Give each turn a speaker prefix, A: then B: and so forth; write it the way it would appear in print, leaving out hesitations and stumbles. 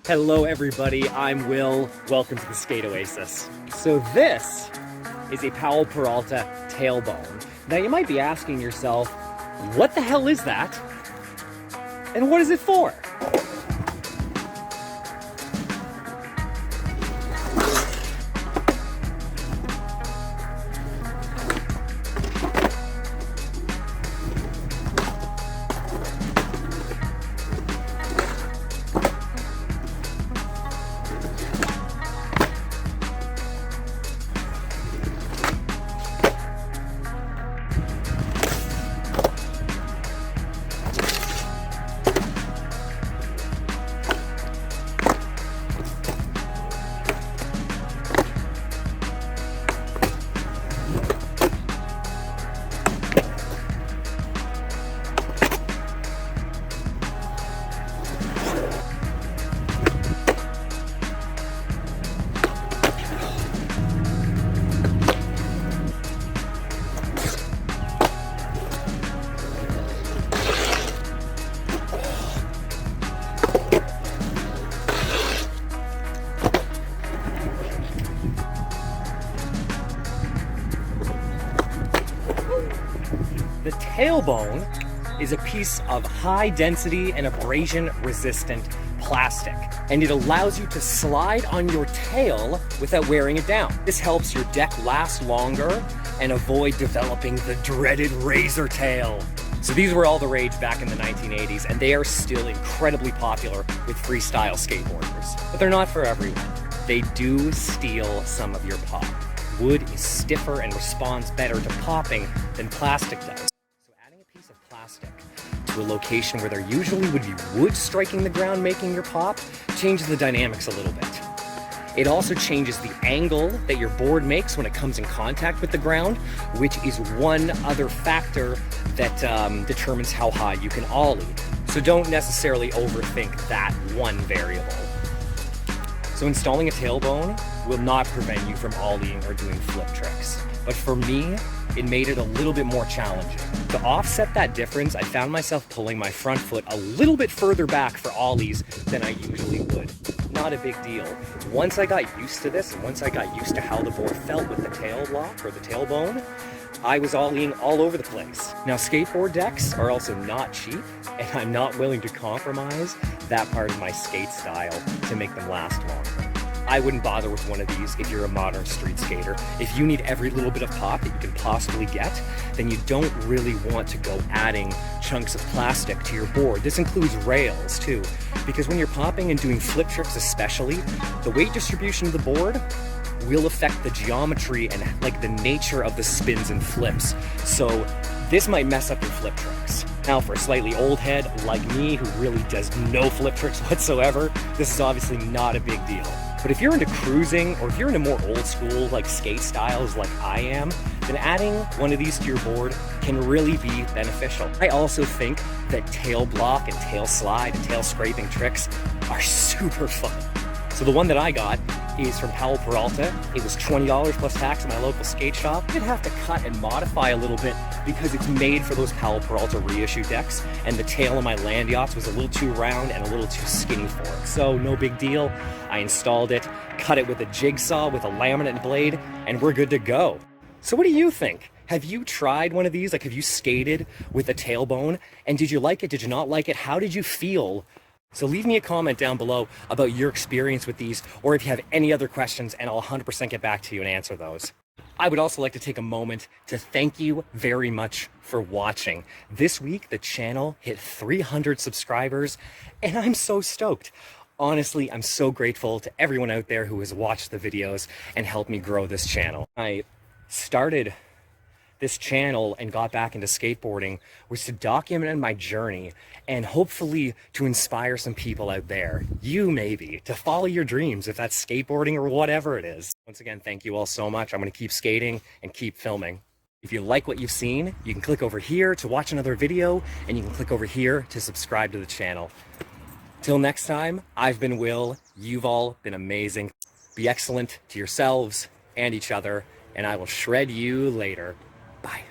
A: Hello everybody, I'm Will. Welcome to the Skate Oasis. So this is a Powell-Peralta Tailbone. Now you might be asking yourself, what the hell is that? And what is it for? The tailbone is a piece of high density and abrasion resistant plastic, and it allows you to slide on your tail without wearing it down. This helps your deck last longer and avoid developing the dreaded razor tail. So these were all the rage back in the 1980s, and they are still incredibly popular with freestyle skateboarders. But they're not for everyone. They do steal some of your pop. Wood is stiffer and responds better to popping than plastic does. So adding a piece of plastic to a location where there usually would be wood striking the ground making your pop changes the dynamics a little bit. It also changes the angle that your board makes when it comes in contact with the ground, which is one other factor that determines how high you can ollie. So don't necessarily overthink that one variable. So installing a tailbone will not prevent you from ollieing or doing flip tricks. But for me, it made it a little bit more challenging. To offset that difference, I found myself pulling my front foot a little bit further back for ollies than I usually would. Not a big deal. Once I got used to this, and once I got used to how the board felt with the tail block or the tailbone, I was ollieing all over the place. Now, skateboard decks are also not cheap, and I'm not willing to compromise that part of my skate style to make them last longer. I wouldn't bother with one of these if you're a modern street skater. If you need every little bit of pop that you can possibly get, then you don't really want to go adding chunks of plastic to your board. This includes rails too, because when you're popping and doing flip tricks especially, the weight distribution of the board will affect the geometry and like the nature of the spins and flips. So this might mess up your flip tricks. Now for a slightly old head like me who really does no flip tricks whatsoever, this is obviously not a big deal. But if you're into cruising, or if you're into more old school like skate styles like I am, then adding one of these to your board can really be beneficial. I also think that tail block and tail slide and tail scraping tricks are super fun. So the one that I got is from Powell-Peralta. It was $20 plus tax at my local skate shop. I did have to cut and modify a little bit because it's made for those Powell-Peralta reissue decks, and the tail of my land yachts was a little too round and a little too skinny for it. So no big deal. I installed it, cut it with a jigsaw with a laminate blade, and we're good to go. So what do you think? Have you tried one of these? Like, have you skated with a tailbone? And did you like it? Did you not like it? How did you feel? So leave me a comment down below about your experience with these, or if you have any other questions, and I'll 100% get back to you and answer those. I would also like to take a moment to thank you very much for watching. This week, the channel hit 300 subscribers, and I'm so stoked. Honestly, I'm so grateful to everyone out there who has watched the videos and helped me grow this channel. I started this channel and got back into skateboarding was to document my journey and hopefully to inspire some people out there, you maybe, to follow your dreams, if that's skateboarding or whatever it is. Once again, thank you all so much. I'm gonna keep skating and keep filming. If you like what you've seen, you can click over here to watch another video, and you can click over here to subscribe to the channel. Till next time, I've been Will. You've all been amazing. Be excellent to yourselves and each other, and I will shred you later. Bye.